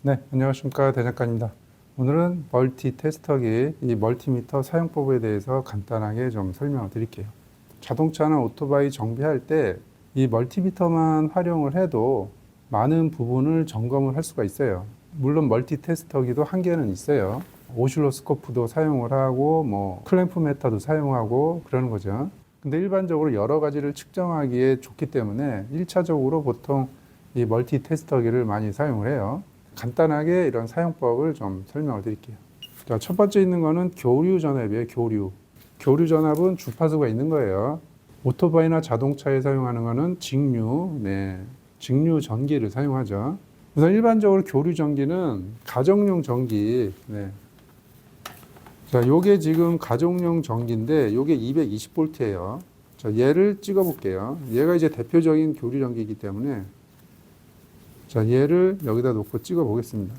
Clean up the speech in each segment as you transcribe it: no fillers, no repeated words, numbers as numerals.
네, 안녕하십니까. 대장간입니다. 오늘은 멀티 테스터기, 이 멀티미터 사용법에 대해서 간단하게 좀 설명을 드릴게요. 자동차나 오토바이 정비할 때 이 멀티미터만 활용을 해도 많은 부분을 점검을 할 수가 있어요. 물론 멀티 테스터기도 한계는 있어요. 오실로스코프도 사용을 하고 클램프 메타도 사용하고 그러는 거죠. 근데 일반적으로 여러 가지를 측정하기에 좋기 때문에 1차적으로 보통 이 멀티 테스터기를 많이 사용을 해요. 간단하게 이런 사용법을 좀 설명을 드릴게요. 자, 첫 번째 있는 거는 교류 전압이에요. 교류. 교류 전압은 주파수가 있는 거예요. 오토바이나 자동차에 사용하는 거는 직류, 직류 전기를 사용하죠. 우선 일반적으로 교류 전기는 가정용 전기, 자, 요게 지금 가정용 전기인데 요게 220V예요. 자, 얘를 찍어 볼게요. 얘가 이제 대표적인 교류 전기이기 때문에 자, 얘를 여기다 놓고 찍어 보겠습니다.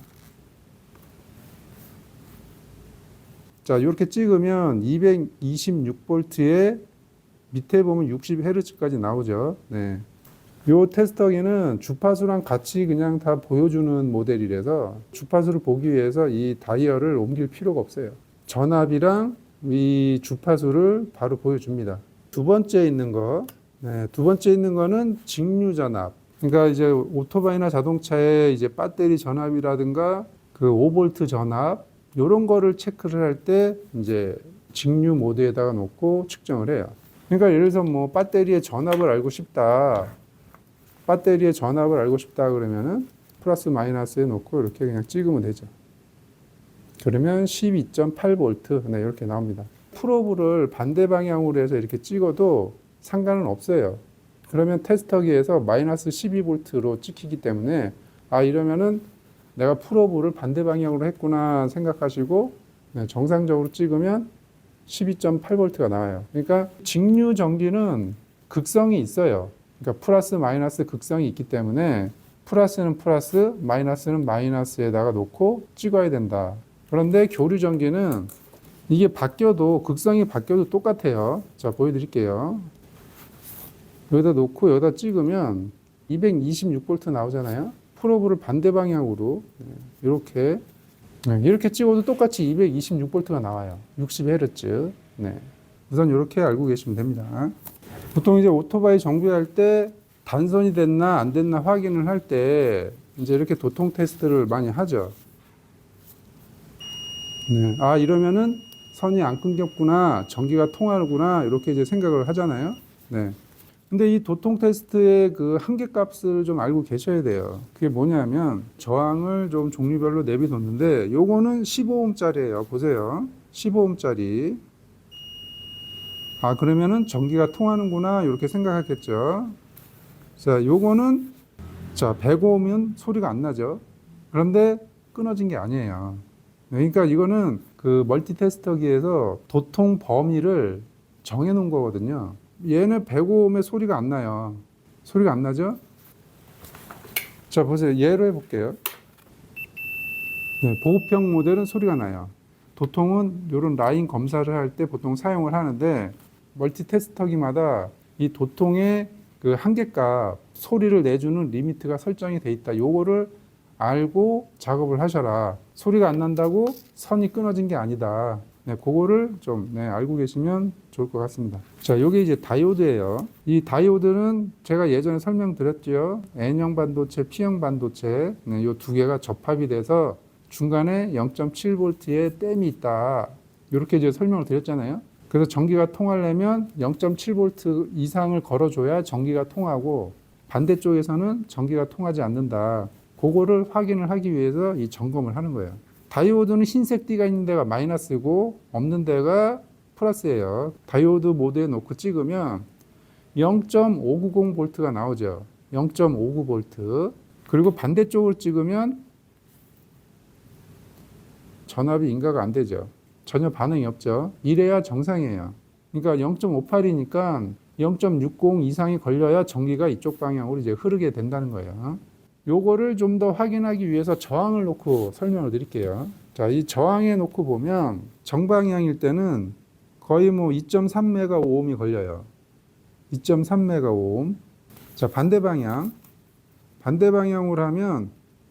자, 이렇게 찍으면 226V에 밑에 보면 60Hz까지 나오죠. 네. 요 테스터기는 주파수랑 같이 그냥 다 보여주는 모델이라서 주파수를 보기 위해서 이 다이얼을 옮길 필요가 없어요. 전압이랑 이 주파수를 바로 보여줍니다. 두 번째 있는 거, 두 번째 있는 거는 직류 전압. 그러니까 이제 오토바이나 자동차의 이제 배터리 전압이라든가 그 5V 전압 이런 거를 체크를 할 때 이제 직류 모드에다가 놓고 측정을 해요. 그러니까 예를 들어서 뭐 배터리의 전압을 알고 싶다. 배터리의 전압을 알고 싶다 그러면은 플러스 마이너스에 놓고 이렇게 그냥 찍으면 되죠. 그러면 12.8V 이렇게 나옵니다. 프로브를 반대 방향으로 해서 이렇게 찍어도 상관은 없어요. 그러면 테스터기에서 마이너스 12V로 찍히기 때문에 이러면은 내가 프로브를 반대 방향으로 했구나 생각하시고 정상적으로 찍으면 12.8V가 나와요. 그러니까 직류 전기는 극성이 있어요. 그러니까 플러스 마이너스 극성이 있기 때문에 플러스는 플러스, 마이너스는 마이너스에다가 놓고 찍어야 된다. 그런데 교류 전기는 이게 바뀌어도 극성이 바뀌어도 똑같아요. 자, 보여드릴게요. 여기다 놓고 여기다 찍으면 226V 나오잖아요. 프로브를 반대 방향으로 이렇게 찍어도 똑같이 226V가 나와요. 60Hz. 우선 이렇게 알고 계시면 됩니다. 보통 이제 오토바이 정비할 때 단선이 됐나 안 됐나 확인을 할 때 이제 이렇게 도통 테스트를 많이 하죠. 이러면은 선이 안 끊겼구나, 전기가 통하는구나 이렇게 이제 생각을 하잖아요. 근데 이 도통 테스트의 그 한계값을 좀 알고 계셔야 돼요. 그게 뭐냐면 저항을 좀 종류별로 내비뒀는데 요거는 15ohm짜리예요. 보세요. 15ohm짜리. 그러면은 전기가 통하는구나 이렇게 생각했겠죠. 자, 요거는 105ohm은 소리가 안 나죠. 그런데 끊어진 게 아니에요. 그러니까 이거는 그 멀티 테스터기에서 도통 범위를 정해 놓은 거거든요. 얘는 105ohm의 소리가 안 나요. 소리가 안 나죠? 자, 보세요. 얘로 해볼게요. 보급형 모델은 소리가 나요. 도통은 이런 라인 검사를 할 때 보통 사용을 하는데 멀티 테스터기마다 이 도통의 그 한계값, 소리를 내주는 리미트가 설정이 돼 있다. 요거를 알고 작업을 하셔라. 소리가 안 난다고 선이 끊어진 게 아니다. 그거를 좀 알고 계시면 좋을 것 같습니다. 자, 요게 이제 다이오드예요. 이 다이오드는 제가 예전에 설명드렸죠. N형 반도체, P형 반도체 요 두 개가 접합이 돼서 중간에 0.7V의 댐이 있다. 이렇게 이제 설명을 드렸잖아요. 그래서 전기가 통하려면 0.7V 이상을 걸어줘야 전기가 통하고 반대쪽에서는 전기가 통하지 않는다. 그거를 확인을 하기 위해서 이 점검을 하는 거예요. 다이오드는 흰색 띠가 있는 데가 마이너스고 없는 데가 플러스예요. 다이오드 모드에 놓고 찍으면 0.590V가 나오죠. 0.59V. 그리고 반대쪽을 찍으면 전압이 인가가 안 되죠. 전혀 반응이 없죠. 이래야 정상이에요. 그러니까 0.58이니까 0.60 이상이 걸려야 전기가 이쪽 방향으로 이제 흐르게 된다는 거예요. 요거를 좀 더 확인하기 위해서 저항을 놓고 설명을 드릴게요. 자, 이 저항에 놓고 보면 정방향일 때는 거의 2.3메가오음이 걸려요. 2.3메가오음. 자, 반대 방향으로 하면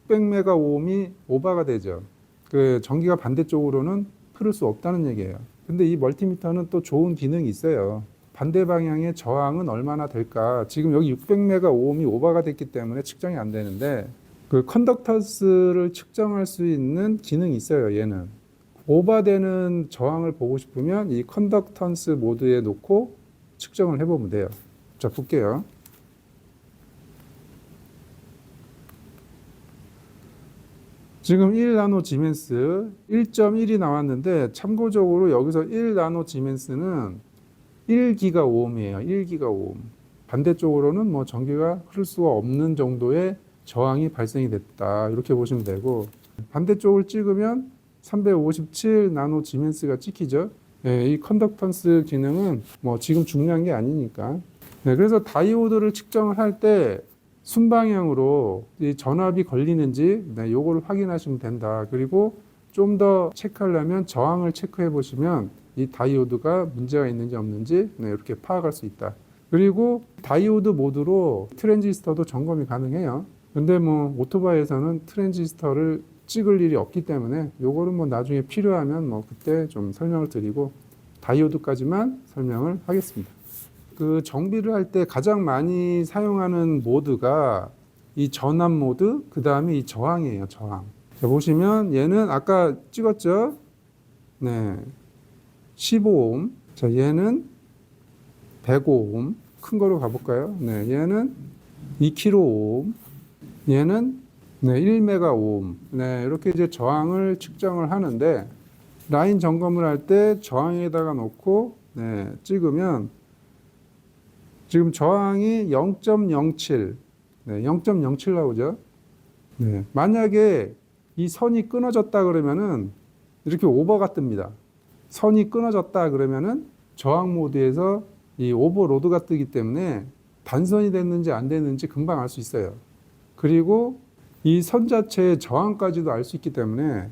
600메가 오음이 오버가 되죠. 그 전기가 반대쪽으로는 흐를 수 없다는 얘기예요. 근데 이 멀티미터는 또 좋은 기능이 있어요. 반대 방향의 저항은 얼마나 될까? 지금 여기 600메가 오음이 오버가 됐기 때문에 측정이 안 되는데 그 컨덕턴스를 측정할 수 있는 기능이 있어요. 얘는 오버되는 저항을 보고 싶으면 이 컨덕턴스 모드에 놓고 측정을 해보면 돼요. 자, 볼게요. 지금 1나노 지멘스 1.1이 나왔는데 참고적으로 여기서 1나노 지멘스는 1기가 오음이에요. 1기가 오음. 반대쪽으로는 뭐 전기가 흐를 수가 없는 정도의 저항이 발생이 됐다. 이렇게 보시면 되고 반대쪽을 찍으면 357 나노 지멘스가 찍히죠. 네, 이 컨덕턴스 기능은 뭐 지금 중요한 게 아니니까. 네, 그래서 다이오드를 측정을 할 때 순방향으로 이 전압이 걸리는지 네, 요거를 확인하시면 된다. 그리고 좀 더 체크하려면 저항을 체크해 보시면 이 다이오드가 문제가 있는지 없는지 네, 이렇게 파악할 수 있다. 그리고 다이오드 모드로 트랜지스터도 점검이 가능해요. 근데 뭐 오토바이에서는 트랜지스터를 찍을 일이 없기 때문에 요거는 뭐 나중에 필요하면 뭐 그때 좀 설명을 드리고 다이오드까지만 설명을 하겠습니다. 그 정비를 할 때 가장 많이 사용하는 모드가 이 전압 모드, 그 다음에 이 저항이에요. 저항. 자, 보시면 얘는 아까 찍었죠? 네. 15옴. 자, 얘는 105옴. 큰 거로 가볼까요? 네. 얘는 2kΩ. 얘는 네, 1메가오hm. 네, 이렇게 이제 저항을 측정을 하는데 라인 점검을 할 때 저항에다가 놓고 네, 찍으면 지금 저항이 0.07, 네, 0.07 나오죠. 네, 만약에 이 선이 끊어졌다 그러면은 이렇게 오버가 뜹니다. 선이 끊어졌다 그러면은 저항 모드에서 이 오버로드가 뜨기 때문에 단선이 됐는지 안 됐는지 금방 알 수 있어요. 그리고 이 선 자체의 저항까지도 알 수 있기 때문에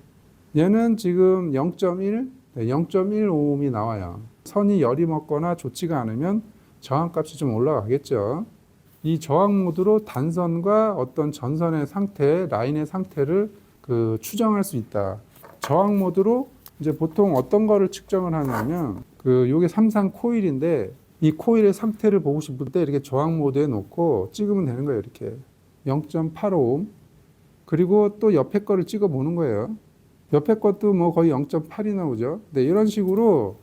얘는 지금 0.1, 0.1오음이 나와요. 선이 열이 먹거나 좋지가 않으면 저항값이 좀 올라가겠죠. 이 저항 모드로 단선과 어떤 전선의 상태, 라인의 상태를 추정할 수 있다. 저항 모드로 이제 보통 어떤 거를 측정을 하냐면 요게 삼상 코일인데 이 코일의 상태를 보고 싶을 때 이렇게 저항 모드에 놓고 찍으면 되는 거예요. 이렇게 0.85옴. 그리고 또 옆에 거를 찍어 보는 거예요. 옆에 것도 뭐 거의 0.8이 나오죠. 네, 이런 식으로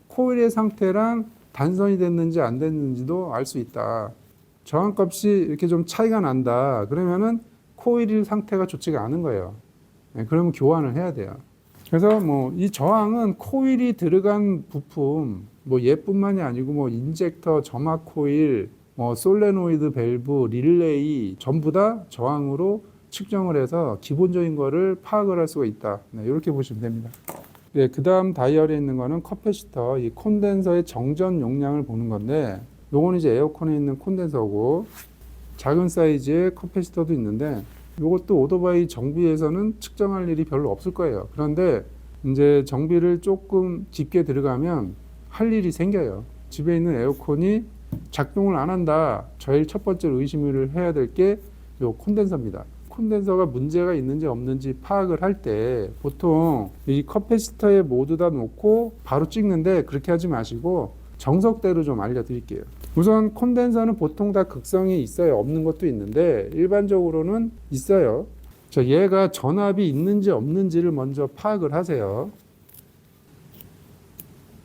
코일의 상태랑 단선이 됐는지 안 됐는지도 알 수 있다. 저항값이 이렇게 좀 차이가 난다. 그러면은 코일 상태가 좋지가 않은 거예요. 네, 그러면 교환을 해야 돼요. 그래서 뭐 이 저항은 코일이 들어간 부품, 뭐 얘뿐만이 아니고 뭐 인젝터, 점화 코일, 뭐 솔레노이드 밸브, 릴레이 전부 다 저항으로 측정을 해서 기본적인 거를 파악을 할 수가 있다. 네, 이렇게 보시면 됩니다. 네, 그 다음 다이얼에 있는 거는 커패시터, 이 콘덴서의 정전 용량을 보는 건데 요거는 이제 에어컨에 있는 콘덴서고 작은 사이즈의 커패시터도 있는데 요것도 오토바이 정비에서는 측정할 일이 별로 없을 거예요. 그런데 이제 정비를 조금 깊게 들어가면 할 일이 생겨요. 집에 있는 에어컨이 작동을 안 한다. 제일 첫 번째로 의심을 해야 될 게 요 콘덴서입니다. 콘덴서가 문제가 있는지 없는지 파악을 할 때 보통 이 커패시터에 모두 다 놓고 바로 찍는데 그렇게 하지 마시고 정석대로 좀 알려드릴게요. 우선 콘덴서는 보통 다 극성이 있어요. 없는 것도 있는데 일반적으로는 있어요. 자, 얘가 전압이 있는지 없는지를 먼저 파악을 하세요.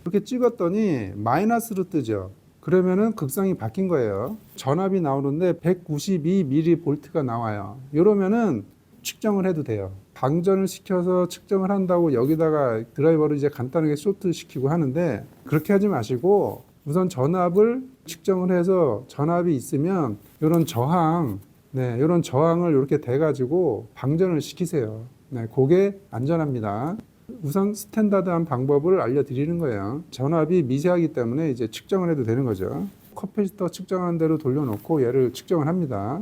이렇게 찍었더니 마이너스로 뜨죠. 그러면은 극성이 바뀐 거예요. 전압이 나오는데 192mV가 나와요. 이러면은 측정을 해도 돼요. 방전을 시켜서 측정을 한다고 여기다가 드라이버를 이제 간단하게 쇼트 시키고 하는데 그렇게 하지 마시고 우선 전압을 측정을 해서 전압이 있으면 이런 저항, 네, 이런 저항을 이렇게 대가지고 방전을 시키세요. 네, 그게 안전합니다. 우선 스탠다드한 방법을 알려드리는 거예요. 전압이 미세하기 때문에 이제 측정을 해도 되는 거죠. 커패시터 측정한 대로 돌려놓고 얘를 측정을 합니다.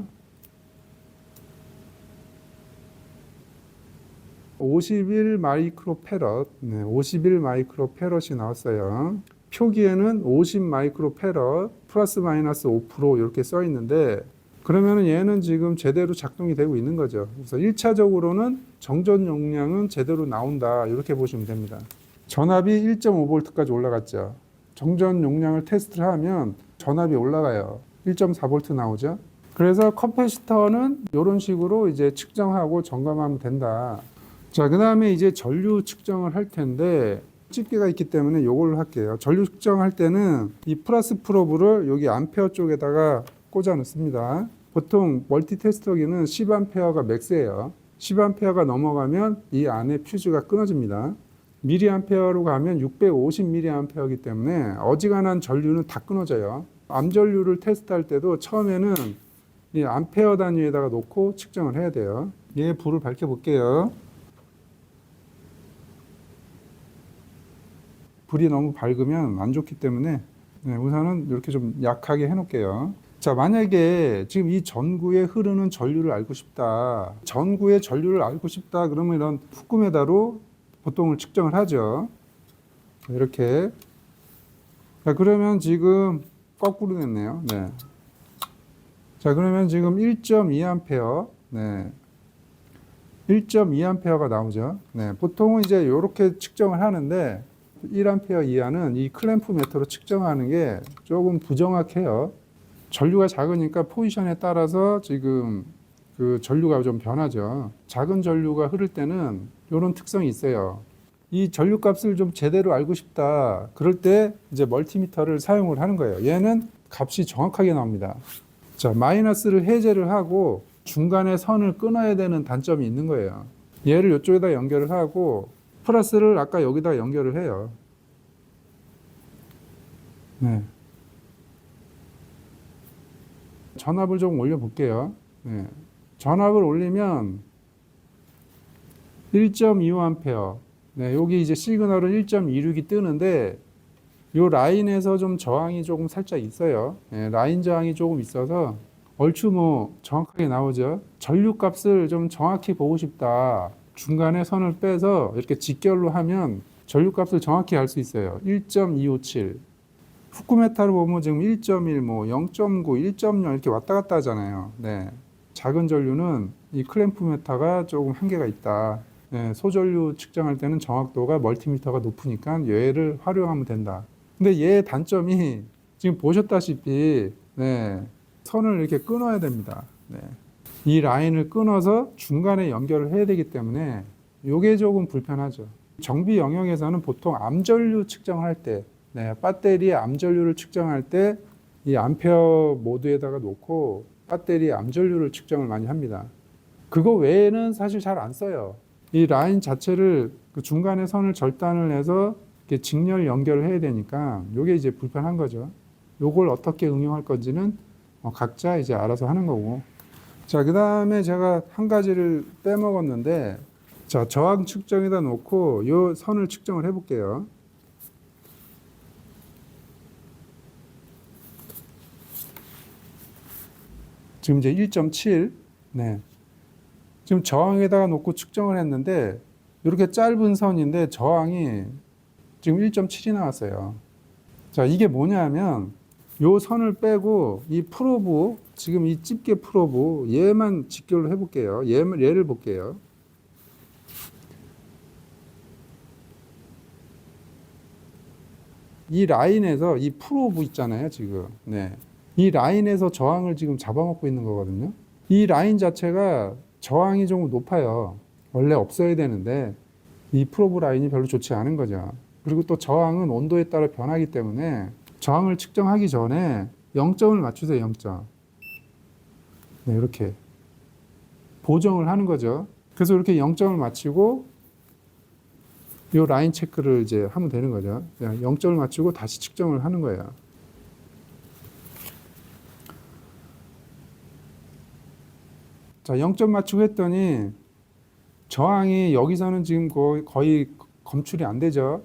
51 마이크로패럿, 네, 51 마이크로패럿이 나왔어요. 표기에는 50 마이크로패럿 플러스 마이너스 5% 이렇게 써 있는데 그러면은 얘는 지금 제대로 작동이 되고 있는 거죠. 그래서 1차적으로는 정전 용량은 제대로 나온다. 이렇게 보시면 됩니다. 전압이 1.5V까지 올라갔죠. 정전 용량을 테스트를 하면 전압이 올라가요. 1.4V 나오죠. 그래서 커패시터는 이런 식으로 이제 측정하고 점검하면 된다. 자, 그 다음에 이제 전류 측정을 할 텐데, 집게가 있기 때문에 이걸로 할게요. 전류 측정할 때는 이 플러스 프로브를 여기 암페어 쪽에다가 꽂아 넣습니다. 보통 멀티 테스터기는 10A가 맥스예요. 10A가 넘어가면 이 안에 퓨즈가 끊어집니다. 미리암페어로 가면 650mA이기 때문에 어지간한 전류는 다 끊어져요. 암전류를 테스트할 때도 처음에는 이 암페어 단위에다가 놓고 측정을 해야 돼요. 얘 불을 밝혀 볼게요. 불이 너무 밝으면 안 좋기 때문에 우선은 이렇게 좀 약하게 해 놓을게요. 자, 만약에 지금 이 전구에 흐르는 전류를 알고 싶다. 전구의 전류를 알고 싶다. 그러면 이런 후크메다로 보통을 측정을 하죠. 이렇게. 자, 그러면 지금 거꾸로 됐네요. 네. 자, 그러면 지금 1.2A. 네. 1.2A가 나오죠. 네. 보통은 이제 이렇게 측정을 하는데 1A 이하는 이 클램프 메터로 측정하는 게 조금 부정확해요. 전류가 작으니까 포지션에 따라서 지금 그 전류가 좀 변하죠. 작은 전류가 흐를 때는 이런 특성이 있어요. 이 전류 값을 좀 제대로 알고 싶다. 그럴 때 이제 멀티미터를 사용을 하는 거예요. 얘는 값이 정확하게 나옵니다. 자, 마이너스를 해제를 하고 중간에 선을 끊어야 되는 단점이 있는 거예요. 얘를 이쪽에다 연결을 하고 플러스를 아까 여기다 연결을 해요. 네. 전압을 좀 올려 볼게요. 네. 전압을 올리면 1.25A. 네, 여기 이제 시그널은 1.26이 뜨는데 요 라인에서 좀 저항이 조금 살짝 있어요. 네, 라인 저항이 조금 있어서 얼추 뭐 정확하게 나오죠. 전류 값을 좀 정확히 보고 싶다. 중간에 선을 빼서 이렇게 직결로 하면 전류 값을 정확히 알 수 있어요. 1.257. 후크메타로 보면 지금 1.1, 뭐 0.9, 1.0 이렇게 왔다 갔다 하잖아요. 네. 작은 전류는 이 클램프 메타가 조금 한계가 있다. 네. 소전류 측정할 때는 정확도가 멀티미터가 높으니까 얘를 활용하면 된다. 근데 얘의 단점이 지금 보셨다시피 네. 선을 이렇게 끊어야 됩니다. 네. 이 라인을 끊어서 중간에 연결을 해야 되기 때문에 이게 조금 불편하죠. 정비 영역에서는 보통 암전류 측정할 때 네, 배터리 암전류를 측정할 때 이 암페어 모드에다가 놓고 배터리 암전류를 측정을 많이 합니다. 그거 외에는 사실 잘 안 써요. 이 라인 자체를 그 중간에 선을 절단을 해서 이렇게 직렬 연결을 해야 되니까 이게 이제 불편한 거죠. 요걸 어떻게 응용할 건지는 각자 이제 알아서 하는 거고. 자, 그 다음에 제가 한 가지를 빼먹었는데, 자, 저항 측정에다 놓고 요 선을 측정을 해볼게요. 지금 이제 1.7. 네. 지금 저항에다가 놓고 측정을 했는데, 이렇게 짧은 선인데 저항이 지금 1.7이 나왔어요. 자, 이게 뭐냐면, 요 선을 빼고 이 프로브, 지금 이 집게 프로브 얘만 직결로 해볼게요. 얘를 볼게요. 이 라인에서 이 프로브 있잖아요, 지금. 네. 이 라인에서 저항을 지금 잡아먹고 있는 거거든요. 이 라인 자체가 저항이 좀 높아요. 원래 없어야 되는데 이 프로브 라인이 별로 좋지 않은 거죠. 그리고 또 저항은 온도에 따라 변하기 때문에 저항을 측정하기 전에 0점을 맞추세요. 0점. 네, 이렇게 보정을 하는 거죠. 그래서 이렇게 0점을 맞추고 이 라인 체크를 이제 하면 되는 거죠. 0점을 맞추고 다시 측정을 하는 거예요. 자, 0점 맞추고 했더니 저항이 여기서는 지금 거의 검출이 안 되죠.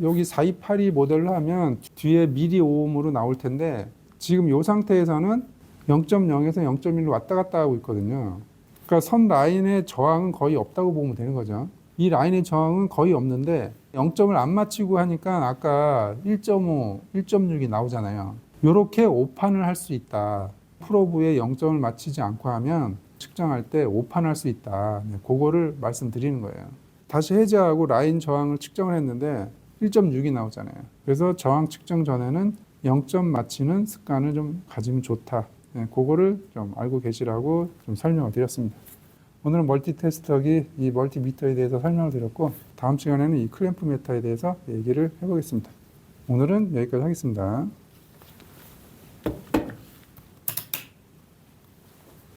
여기 4282 모델로 하면 뒤에 미리 오음으로 나올 텐데 지금 이 상태에서는 0.0에서 0.1로 왔다 갔다 하고 있거든요. 그러니까 선 라인의 저항은 거의 없다고 보면 되는 거죠. 이 라인의 저항은 거의 없는데 0점을 안 맞추고 하니까 아까 1.5, 1.6이 나오잖아요. 이렇게 오판을 할 수 있다. 프로브에 0점을 맞히지 않고 하면 측정할 때 오판할 수 있다. 네, 그거를 말씀드리는 거예요. 다시 해제하고 라인 저항을 측정을 했는데 1.6이 나오잖아요. 그래서 저항 측정 전에는 0점 맞히는 습관을 좀 가지면 좋다. 네, 그거를 좀 알고 계시라고 좀 설명을 드렸습니다. 오늘은 멀티 테스터기 이 멀티미터에 대해서 설명을 드렸고 다음 시간에는 이 클램프 메타에 대해서 얘기를 해보겠습니다. 오늘은 여기까지 하겠습니다.